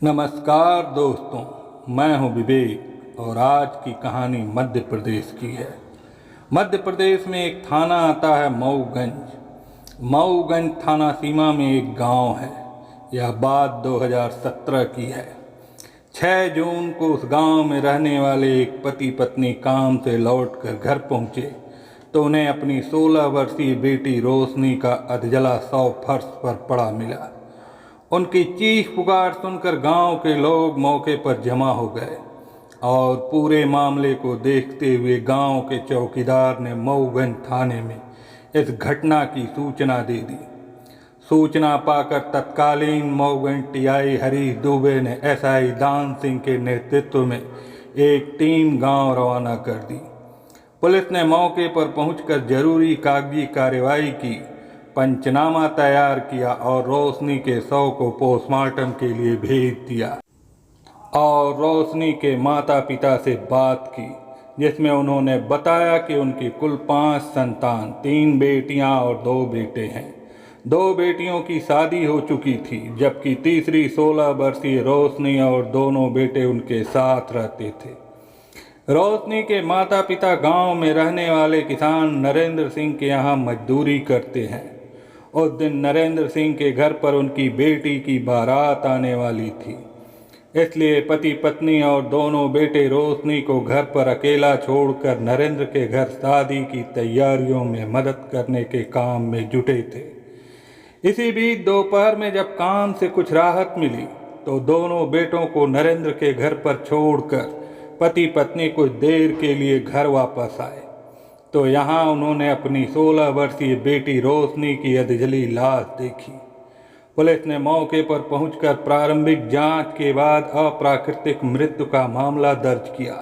नमस्कार दोस्तों, मैं हूं विवेक और आज की कहानी मध्य प्रदेश की है। मध्य प्रदेश में एक थाना आता है मऊगंज। मऊगंज थाना सीमा में एक गांव है। यह बात 2017 की है। 6 जून को उस गांव में रहने वाले एक पति पत्नी काम से लौटकर घर पहुंचे तो उन्हें अपनी 16 वर्षीय बेटी रोशनी का अधजला शव फर्श पर पड़ा मिला। उनकी चीख पुकार सुनकर गांव के लोग मौके पर जमा हो गए और पूरे मामले को देखते हुए गांव के चौकीदार ने मऊगंज थाने में इस घटना की सूचना दे दी। सूचना पाकर तत्कालीन मऊगंज टीआई हरीश दुबे ने एसआई दान सिंह के नेतृत्व में एक टीम गांव रवाना कर दी। पुलिस ने मौके पर पहुंचकर जरूरी कागजी कार्रवाई की, पंचनामा तैयार किया और रोशनी के शव को पोस्टमार्टम के लिए भेज दिया और रोशनी के माता पिता से बात की, जिसमें उन्होंने बताया कि उनकी कुल 5 संतान, 3 बेटियां और 2 बेटे हैं। 2 बेटियों की शादी हो चुकी थी, जबकि तीसरी 16 वर्षीय रोशनी और दोनों बेटे उनके साथ रहते थे। रोशनी के माता पिता गांव में रहने वाले किसान नरेंद्र सिंह के यहाँ मजदूरी करते हैं। उस दिन नरेंद्र सिंह के घर पर उनकी बेटी की बारात आने वाली थी, इसलिए पति पत्नी और दोनों बेटे रोशनी को घर पर अकेला छोड़कर नरेंद्र के घर शादी की तैयारियों में मदद करने के काम में जुटे थे। इसी बीच दोपहर में जब काम से कुछ राहत मिली तो दोनों बेटों को नरेंद्र के घर पर छोड़कर पति पत्नी कुछ देर के लिए घर वापस आए तो यहाँ उन्होंने अपनी 16 वर्षीय बेटी रोशनी की अधजली लाश देखी। पुलिस ने मौके पर पहुंचकर प्रारंभिक जांच के बाद अप्राकृतिक मृत्यु का मामला दर्ज किया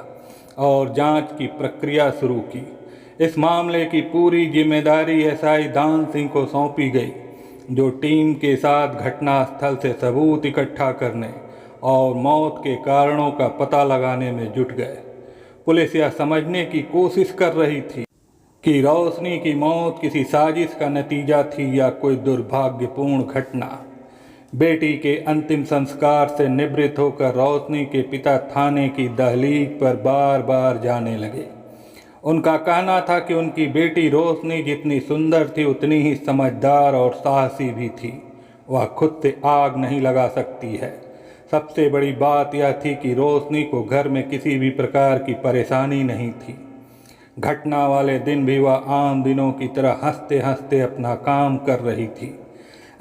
और जांच की प्रक्रिया शुरू की। इस मामले की पूरी जिम्मेदारी एसआई दान सिंह को सौंपी गई, जो टीम के साथ घटनास्थल से सबूत इकट्ठा करने और मौत के कारणों का पता लगाने में जुट गए। पुलिस यह समझने की कोशिश कर रही थी कि रोशनी की मौत किसी साजिश का नतीजा थी या कोई दुर्भाग्यपूर्ण घटना। बेटी के अंतिम संस्कार से निवृत्त होकर रोशनी के पिता थाने की दहलीज पर बार बार जाने लगे। उनका कहना था कि उनकी बेटी रोशनी जितनी सुंदर थी उतनी ही समझदार और साहसी भी थी। वह खुद से आग नहीं लगा सकती है। सबसे बड़ी बात यह थी कि रोशनी को घर में किसी भी प्रकार की परेशानी नहीं थी। घटना वाले दिन भी वह आम दिनों की तरह हंसते हंसते अपना काम कर रही थी।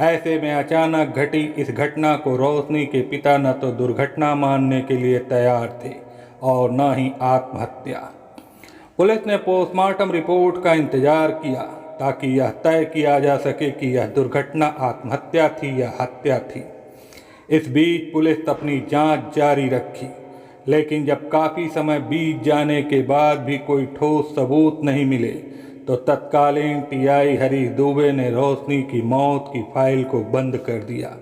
ऐसे में अचानक घटी इस घटना को रोशनी के पिता न तो दुर्घटना मानने के लिए तैयार थे और न ही आत्महत्या। पुलिस ने पोस्टमार्टम रिपोर्ट का इंतजार किया ताकि यह तय किया जा सके कि यह दुर्घटना आत्महत्या थी या हत्या थी। इस बीच पुलिस अपनी जांच जारी रखी, लेकिन जब काफ़ी समय बीत जाने के बाद भी कोई ठोस सबूत नहीं मिले तो तत्कालीन टीआई हरीश दुबे ने रोशनी की मौत की फाइल को बंद कर दिया।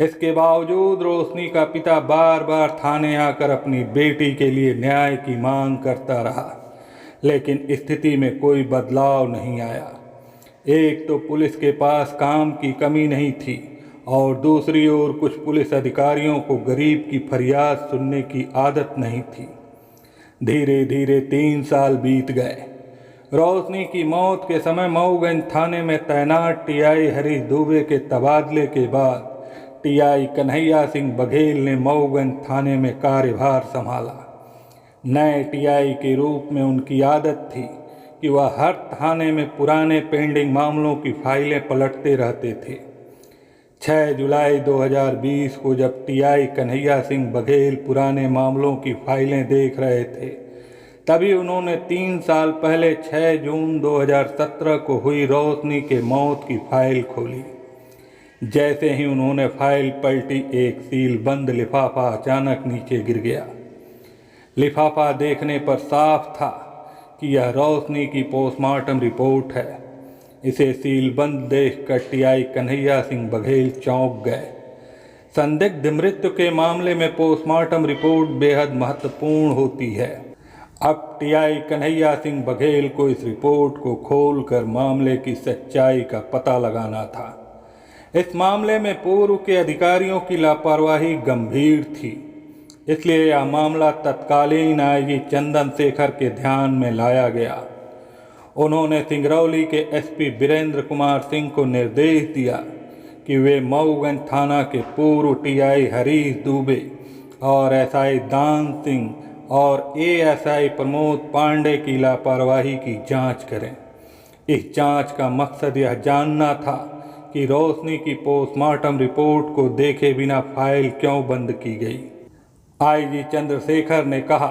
इसके बावजूद रोशनी का पिता बार बार थाने आकर अपनी बेटी के लिए न्याय की मांग करता रहा, लेकिन स्थिति में कोई बदलाव नहीं आया। एक तो पुलिस के पास काम की कमी नहीं थी और दूसरी ओर कुछ पुलिस अधिकारियों को गरीब की फरियाद सुनने की आदत नहीं थी। धीरे धीरे 3 साल बीत गए। रोशनी की मौत के समय मऊगंज थाने में तैनात टीआई हरीश दुबे के तबादले के बाद टीआई कन्हैया सिंह बघेल ने मऊगंज थाने में कार्यभार संभाला। नए टीआई के रूप में उनकी आदत थी कि वह हर थाने में पुराने पेंडिंग मामलों की फाइलें पलटते रहते थे। 6 जुलाई 2020 को जब टीआई कन्हैया सिंह बघेल पुराने मामलों की फाइलें देख रहे थे, तभी उन्होंने 3 साल पहले 6 जून 2017 को हुई रोशनी के मौत की फाइल खोली। जैसे ही उन्होंने फाइल पलटी, एक सील बंद लिफाफा अचानक नीचे गिर गया। लिफाफा देखने पर साफ था कि यह रोशनी की पोस्टमार्टम रिपोर्ट है। इसे सीलबंद देखकर टीआई कन्हैया सिंह बघेल चौंक गए। संदिग्ध मृत्यु के मामले में पोस्टमार्टम रिपोर्ट बेहद महत्वपूर्ण होती है। अब टीआई कन्हैया सिंह बघेल को इस रिपोर्ट को खोलकर मामले की सच्चाई का पता लगाना था। इस मामले में पूर्व के अधिकारियों की लापरवाही गंभीर थी, इसलिए यह मामला तत्कालीन आईजी चंदन शेखर के ध्यान में लाया गया। उन्होंने सिंगरौली के एसपी वीरेंद्र कुमार सिंह को निर्देश दिया कि वे मऊगंज थाना के पूर्व टीआई हरीश दुबे और एसआई दान सिंह और एएसआई प्रमोद पांडे की लापरवाही की जांच करें। इस जांच का मकसद यह जानना था कि रोशनी की पोस्टमार्टम रिपोर्ट को देखे बिना फाइल क्यों बंद की गई। आईजी चंद्रशेखर ने कहा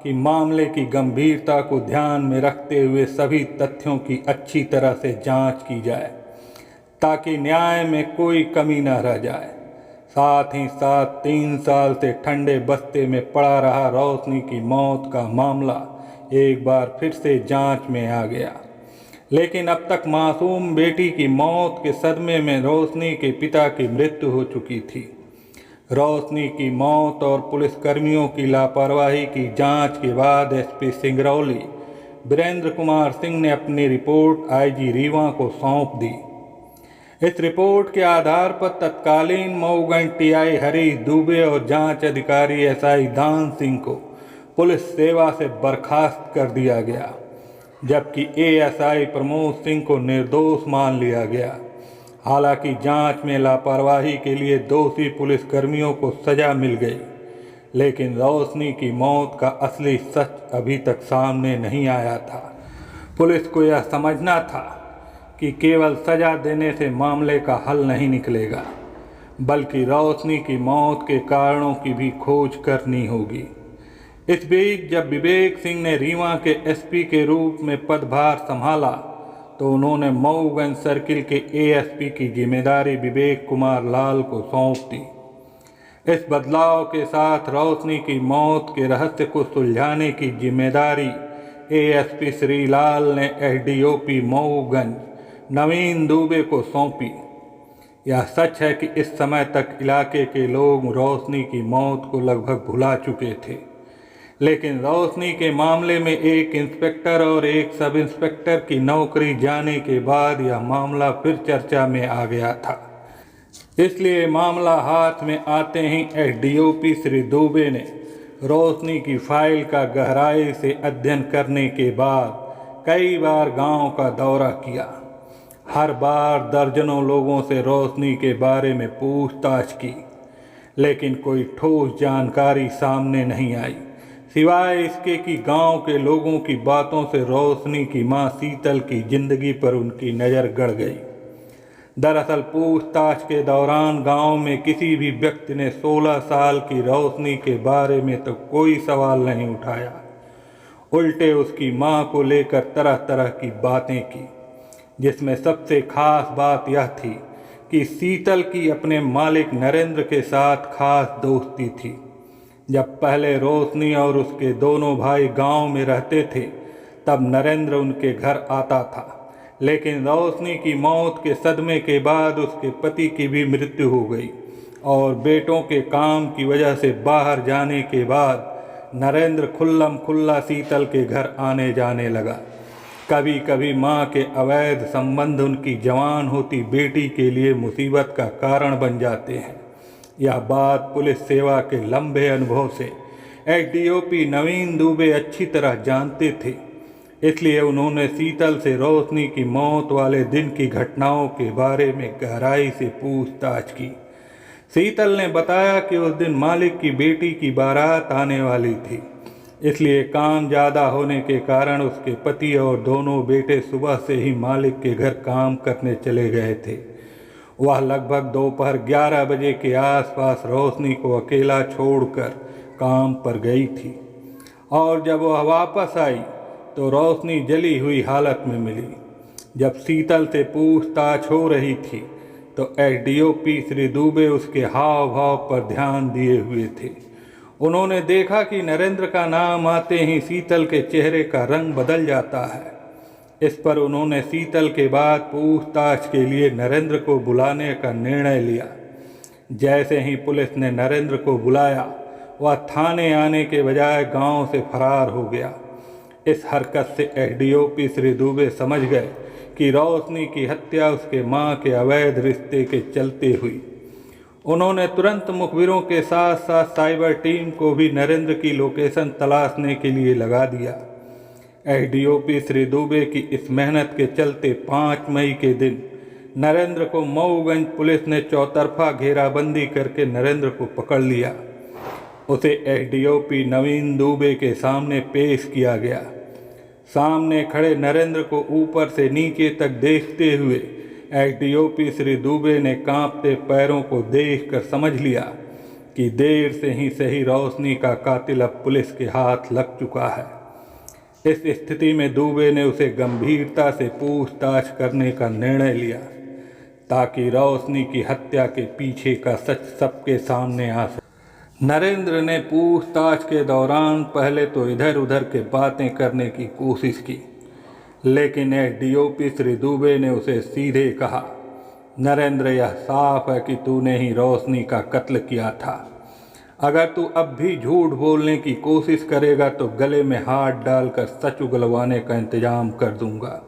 कि मामले की गंभीरता को ध्यान में रखते हुए सभी तथ्यों की अच्छी तरह से जांच की जाए ताकि न्याय में कोई कमी न रह जाए। साथ ही साथ 3 साल से ठंडे बस्ते में पड़ा रहा रोशनी की मौत का मामला एक बार फिर से जांच में आ गया, लेकिन अब तक मासूम बेटी की मौत के सदमे में रोशनी के पिता की मृत्यु हो चुकी थी। रोशनी की मौत और पुलिसकर्मियों की लापरवाही की जांच के बाद एसपी सिंगरौली वीरेंद्र कुमार सिंह ने अपनी रिपोर्ट आईजी रीवा को सौंप दी। इस रिपोर्ट के आधार पर तत्कालीन मऊगंज टीआई हरीश दुबे और जांच अधिकारी एसआई दान सिंह को पुलिस सेवा से बर्खास्त कर दिया गया, जबकि एएसआई प्रमोद सिंह को निर्दोष मान लिया गया। हालांकि जांच में लापरवाही के लिए दोषी पुलिसकर्मियों को सजा मिल गई, लेकिन रोशनी की मौत का असली सच अभी तक सामने नहीं आया था। पुलिस को यह समझना था कि केवल सजा देने से मामले का हल नहीं निकलेगा, बल्कि रोशनी की मौत के कारणों की भी खोज करनी होगी। इस बीच जब विवेक सिंह ने रीवा के एसपी के रूप में पदभार संभाला तो उन्होंने मऊगंज सर्किल के एएसपी की जिम्मेदारी विवेक कुमार लाल को सौंप दी। इस बदलाव के साथ रोशनी की मौत के रहस्य को सुलझाने की जिम्मेदारी एएसपी श्रीलाल ने एसडीओपी मऊगंज नवीन दुबे को सौंपी। यह सच है कि इस समय तक इलाके के लोग रोशनी की मौत को लगभग भुला चुके थे, लेकिन रोशनी के मामले में एक इंस्पेक्टर और एक सब इंस्पेक्टर की नौकरी जाने के बाद यह मामला फिर चर्चा में आ गया था। इसलिए मामला हाथ में आते ही एसडीओपी श्री दुबे ने रोशनी की फाइल का गहराई से अध्ययन करने के बाद कई बार गांव का दौरा किया। हर बार दर्जनों लोगों से रोशनी के बारे में पूछताछ की, लेकिन कोई ठोस जानकारी सामने नहीं आई, सिवाय इसके कि गांव के लोगों की बातों से रोशनी की मां शीतल की जिंदगी पर उनकी नज़र गड़ गई। दरअसल पूछताछ के दौरान गांव में किसी भी व्यक्ति ने 16 साल की रोशनी के बारे में तो कोई सवाल नहीं उठाया, उल्टे उसकी मां को लेकर तरह तरह की बातें की, जिसमें सबसे खास बात यह थी कि शीतल की अपने मालिक नरेंद्र के साथ खास दोस्ती थी। जब पहले रोशनी और उसके दोनों भाई गांव में रहते थे तब नरेंद्र उनके घर आता था, लेकिन रोशनी की मौत के सदमे के बाद उसके पति की भी मृत्यु हो गई और बेटों के काम की वजह से बाहर जाने के बाद नरेंद्र खुल्लम खुल्ला शीतल के घर आने जाने लगा। कभी कभी मां के अवैध संबंध उनकी जवान होती बेटी के लिए मुसीबत का कारण बन जाते हैं। यह बात पुलिस सेवा के लंबे अनुभव से एसडीओपी नवीन दुबे अच्छी तरह जानते थे, इसलिए उन्होंने शीतल से रोशनी की मौत वाले दिन की घटनाओं के बारे में गहराई से पूछताछ की। शीतल ने बताया कि उस दिन मालिक की बेटी की बारात आने वाली थी, इसलिए काम ज़्यादा होने के कारण उसके पति और दोनों बेटे सुबह से ही मालिक के घर काम करने चले गए थे। वह लगभग दोपहर 11 बजे के आसपास रोशनी को अकेला छोड़कर काम पर गई थी और जब वह वापस आई तो रोशनी जली हुई हालत में मिली। जब शीतल से पूछताछ हो रही थी तो एसडीओपी श्री दुबे उसके हाव भाव पर ध्यान दिए हुए थे। उन्होंने देखा कि नरेंद्र का नाम आते ही शीतल के चेहरे का रंग बदल जाता है। इस पर उन्होंने शीतल के बाद पूछताछ के लिए नरेंद्र को बुलाने का निर्णय लिया। जैसे ही पुलिस ने नरेंद्र को बुलाया, वह थाने आने के बजाय गांव से फरार हो गया। इस हरकत से एसडीओपी श्री दुबे समझ गए कि रोशनी की हत्या उसके मां के अवैध रिश्ते के चलते हुई। उन्होंने तुरंत मुखबिरों के साथ साथ साइबर टीम को भी नरेंद्र की लोकेशन तलाशने के लिए लगा दिया। एसडीओपी श्री दुबे की इस मेहनत के चलते 5 मई के दिन नरेंद्र को मऊगंज पुलिस ने चौतरफा घेराबंदी करके नरेंद्र को पकड़ लिया। उसे एसडीओपी नवीन दुबे के सामने पेश किया गया। सामने खड़े नरेंद्र को ऊपर से नीचे तक देखते हुए एसडीओपी श्री दुबे ने कांपते पैरों को देखकर समझ लिया कि देर से ही सही रोशनी का कातिल अब पुलिस के हाथ लग चुका है। इस स्थिति में दुबे ने उसे गंभीरता से पूछताछ करने का निर्णय लिया ताकि रोशनी की हत्या के पीछे का सच सबके सामने आ सके। नरेंद्र ने पूछताछ के दौरान पहले तो इधर उधर के बातें करने की कोशिश की, लेकिन एसडीओपी श्री दुबे ने उसे सीधे कहा, नरेंद्र, यह साफ है कि तूने ही रोशनी का कत्ल किया था। अगर तू अब भी झूठ बोलने की कोशिश करेगा तो गले में हाथ डालकर सच उगलवाने का इंतजाम कर दूंगा।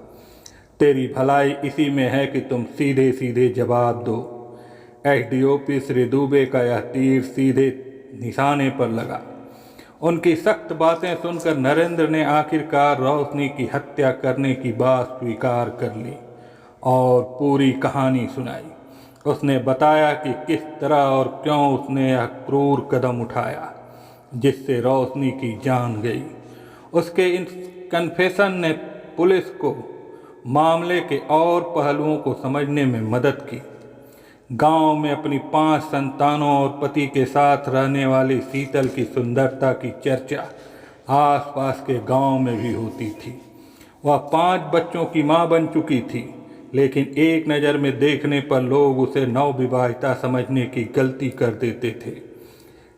तेरी भलाई इसी में है कि तुम सीधे सीधे जवाब दो। एसडीओपी श्री दुबे का यह तीर सीधे निशाने पर लगा। उनकी सख्त बातें सुनकर नरेंद्र ने आखिरकार रोशनी की हत्या करने की बात स्वीकार कर ली और पूरी कहानी सुनाई। उसने बताया कि किस तरह और क्यों उसने यह क्रूर कदम उठाया जिससे रोशनी की जान गई। उसके इन कन्फेशन ने पुलिस को मामले के और पहलुओं को समझने में मदद की। गांव में अपनी 5 संतानों और पति के साथ रहने वाली शीतल की सुंदरता की चर्चा आसपास के गांव में भी होती थी। वह 5 बच्चों की मां बन चुकी थी, लेकिन एक नज़र में देखने पर लोग उसे नवविवाहिता समझने की गलती कर देते थे।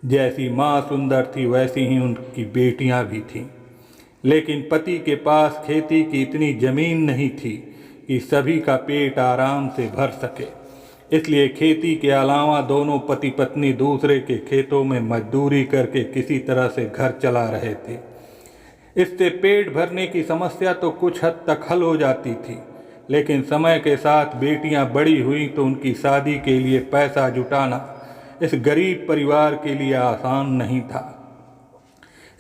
जैसी मां सुंदर थी वैसी ही उनकी बेटियां भी थीं, लेकिन पति के पास खेती की इतनी जमीन नहीं थी कि सभी का पेट आराम से भर सके। इसलिए खेती के अलावा दोनों पति पत्नी दूसरे के खेतों में मजदूरी करके किसी तरह से घर चला रहे थे। इससे पेट भरने की समस्या तो कुछ हद तक हल हो जाती थी, लेकिन समय के साथ बेटियां बड़ी हुई तो उनकी शादी के लिए पैसा जुटाना इस गरीब परिवार के लिए आसान नहीं था।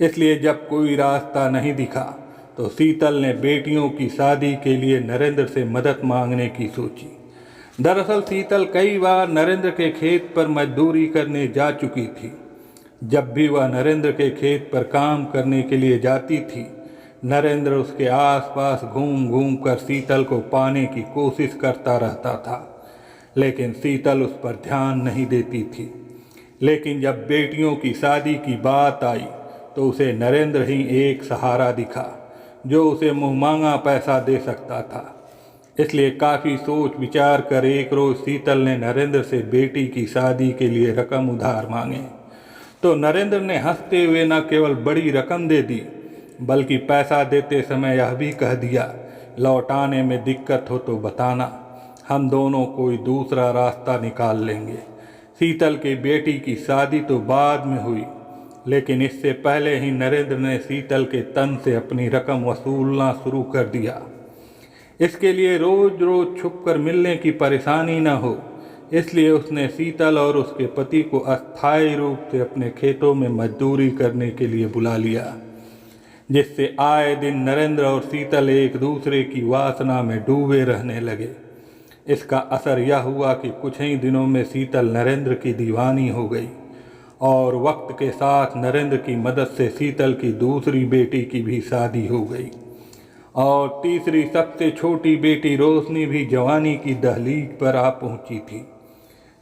इसलिए जब कोई रास्ता नहीं दिखा तो शीतल ने बेटियों की शादी के लिए नरेंद्र से मदद मांगने की सोची। दरअसल शीतल कई बार नरेंद्र के खेत पर मजदूरी करने जा चुकी थी। जब भी वह नरेंद्र के खेत पर काम करने के लिए जाती थी, नरेंद्र उसके आसपास घूम घूम कर शीतल को पाने की कोशिश करता रहता था, लेकिन शीतल उस पर ध्यान नहीं देती थी। लेकिन जब बेटियों की शादी की बात आई तो उसे नरेंद्र ही एक सहारा दिखा जो उसे मुँहमांगा पैसा दे सकता था। इसलिए काफ़ी सोच विचार कर एक रोज़ शीतल ने नरेंद्र से बेटी की शादी के लिए रकम उधार मांगे तो नरेंद्र ने हंसते हुए न केवल बड़ी रकम दे दी बल्कि पैसा देते समय यह भी कह दिया, लौटाने में दिक्कत हो तो बताना, हम दोनों कोई दूसरा रास्ता निकाल लेंगे। शीतल की बेटी की शादी तो बाद में हुई, लेकिन इससे पहले ही नरेंद्र ने शीतल के तन से अपनी रकम वसूलना शुरू कर दिया। इसके लिए रोज रोज छुपकर मिलने की परेशानी न हो, इसलिए उसने शीतल और उसके पति को अस्थायी रूप से अपने खेतों में मजदूरी करने के लिए बुला लिया, जिससे आए दिन नरेंद्र और शीतल एक दूसरे की वासना में डूबे रहने लगे। इसका असर यह हुआ कि कुछ ही दिनों में शीतल नरेंद्र की दीवानी हो गई और वक्त के साथ नरेंद्र की मदद से शीतल की दूसरी बेटी की भी शादी हो गई और तीसरी सबसे छोटी बेटी रोशनी भी जवानी की दहलीज पर आ पहुंची थी।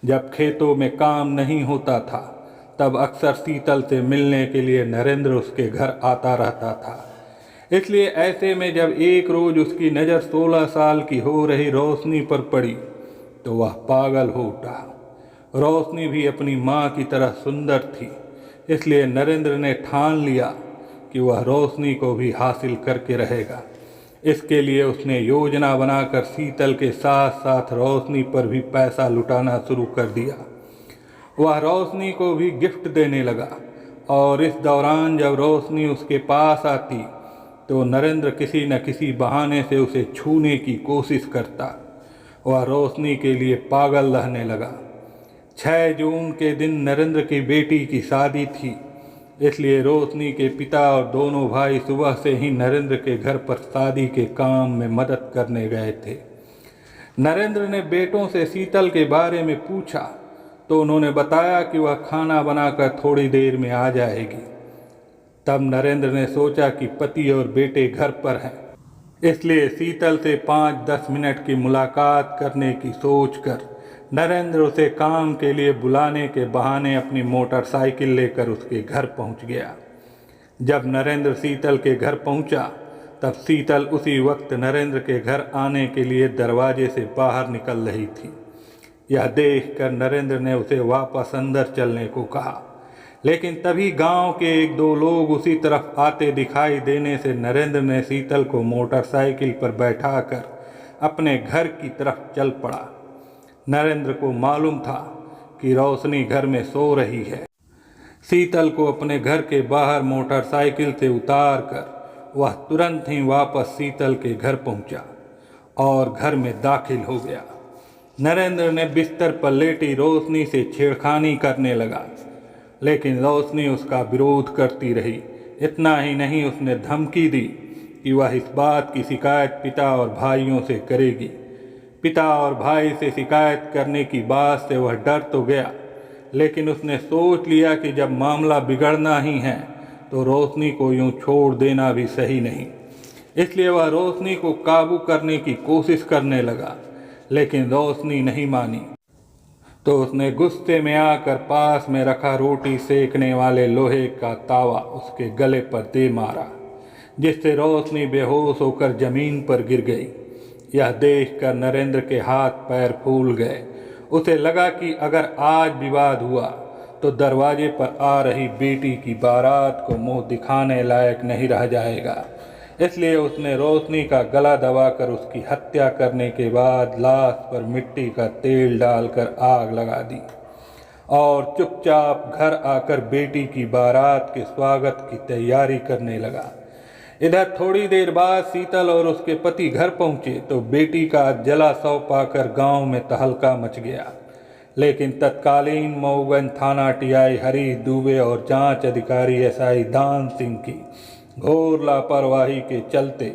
जब खेतों में काम नहीं होता था तब अक्सर शीतल से मिलने के लिए नरेंद्र उसके घर आता रहता था। इसलिए ऐसे में जब एक रोज़ उसकी नज़र 16 साल की हो रही रोशनी पर पड़ी तो वह पागल हो उठा। रोशनी भी अपनी माँ की तरह सुंदर थी, इसलिए नरेंद्र ने ठान लिया कि वह रोशनी को भी हासिल करके रहेगा। इसके लिए उसने योजना बनाकर शीतल के साथ साथ रोशनी पर भी पैसा लुटाना शुरू कर दिया। वह रोशनी को भी गिफ्ट देने लगा और इस दौरान जब रोशनी उसके पास आती तो नरेंद्र किसी न किसी बहाने से उसे छूने की कोशिश करता। वह रोशनी के लिए पागल रहने लगा। 6 जून के दिन नरेंद्र की बेटी की शादी थी, इसलिए रोशनी के पिता और दोनों भाई सुबह से ही नरेंद्र के घर पर शादी के काम में मदद करने गए थे। नरेंद्र ने बेटों से शीतल के बारे में पूछा तो उन्होंने बताया कि वह खाना बनाकर थोड़ी देर में आ जाएगी। तब नरेंद्र ने सोचा कि पति और बेटे घर पर हैं, इसलिए शीतल से 5-10 मिनट की मुलाकात करने की सोचकर नरेंद्र उसे काम के लिए बुलाने के बहाने अपनी मोटरसाइकिल लेकर उसके घर पहुंच गया। जब नरेंद्र शीतल के घर पहुंचा तब शीतल उसी वक्त नरेंद्र के घर आने के लिए दरवाजे से बाहर निकल रही थी। यह देखकर नरेंद्र ने उसे वापस अंदर चलने को कहा, लेकिन तभी गांव के 1-2 लोग उसी तरफ आते दिखाई देने से नरेंद्र ने शीतल को मोटरसाइकिल पर बैठाकर अपने घर की तरफ चल पड़ा। नरेंद्र को मालूम था कि रोशनी घर में सो रही है। शीतल को अपने घर के बाहर मोटरसाइकिल से उतारकर वह तुरंत ही वापस शीतल के घर पहुंचा और घर में दाखिल हो गया। नरेंद्र ने बिस्तर पर लेटी रोशनी से छेड़खानी करने लगा, लेकिन रोशनी उसका विरोध करती रही। इतना ही नहीं, उसने धमकी दी कि वह इस बात की शिकायत पिता और भाइयों से करेगी। पिता और भाई से शिकायत करने की बात से वह डर तो गया, लेकिन उसने सोच लिया कि जब मामला बिगड़ना ही है तो रोशनी को यूं छोड़ देना भी सही नहीं। इसलिए वह रोशनी को काबू करने की कोशिश करने लगा, लेकिन रोशनी नहीं मानी। तो उसने गुस्से में आकर पास में रखा रोटी सेकने वाले लोहे का तावा उसके गले पर दे मारा, जिससे रोशनी बेहोश होकर जमीन पर गिर गई। यह देखकर नरेंद्र के हाथ पैर फूल गए। उसे लगा कि अगर आज विवाद हुआ तो दरवाजे पर आ रही बेटी की बारात को मुंह दिखाने लायक नहीं रह जाएगा। इसलिए उसने रोशनी का गला दबाकर उसकी हत्या करने के बाद लाश पर मिट्टी का तेल डालकर आग लगा दी और चुपचाप घर आकर बेटी की बारात के स्वागत की तैयारी करने लगा। इधर थोड़ी देर बाद शीतल और उसके पति घर पहुंचे तो बेटी का जला शव पाकर गांव में तहलका मच गया। लेकिन तत्कालीन मऊगंज थाना टीआई हरीश दुबे और जांच अधिकारी एसआई दान सिंह की घोर लापरवाही के चलते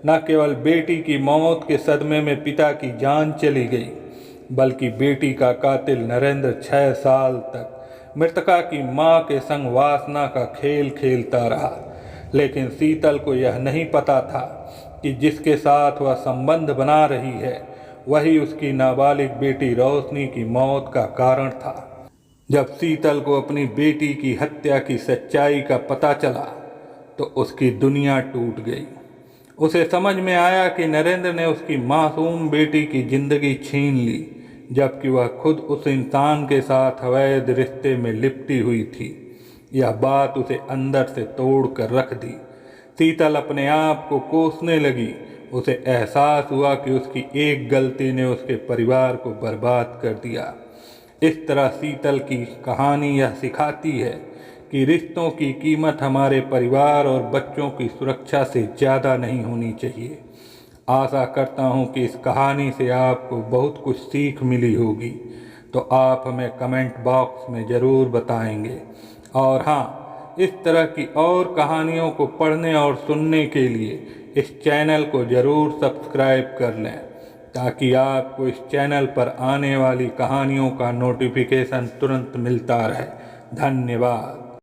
न केवल बेटी की मौत के सदमे में पिता की जान चली गई, बल्कि बेटी का कातिल नरेंद्र 6 साल तक मृतका की मां के संग वासना का खेल खेलता रहा। लेकिन शीतल को यह नहीं पता था कि जिसके साथ वह संबंध बना रही है वही उसकी नाबालिग बेटी रोशनी की मौत का कारण था। जब शीतल को अपनी बेटी की हत्या की सच्चाई का पता चला तो उसकी दुनिया टूट गई। उसे समझ में आया कि नरेंद्र ने उसकी मासूम बेटी की जिंदगी छीन ली, जबकि वह खुद उस इंसान के साथ अवैध रिश्ते में लिपटी हुई थी। यह बात उसे अंदर से तोड़ कर रख दी। शीतल अपने आप को कोसने लगी। उसे एहसास हुआ कि उसकी एक गलती ने उसके परिवार को बर्बाद कर दिया। इस तरह शीतल की कहानी यह सिखाती है कि रिश्तों की कीमत हमारे परिवार और बच्चों की सुरक्षा से ज़्यादा नहीं होनी चाहिए। आशा करता हूँ कि इस कहानी से आपको बहुत कुछ सीख मिली होगी, तो आप हमें कमेंट बॉक्स में ज़रूर बताएंगे। और हाँ, इस तरह की और कहानियों को पढ़ने और सुनने के लिए इस चैनल को ज़रूर सब्सक्राइब कर लें, ताकि आपको इस चैनल पर आने वाली कहानियों का नोटिफिकेशन तुरंत मिलता रहे। धन्यवाद।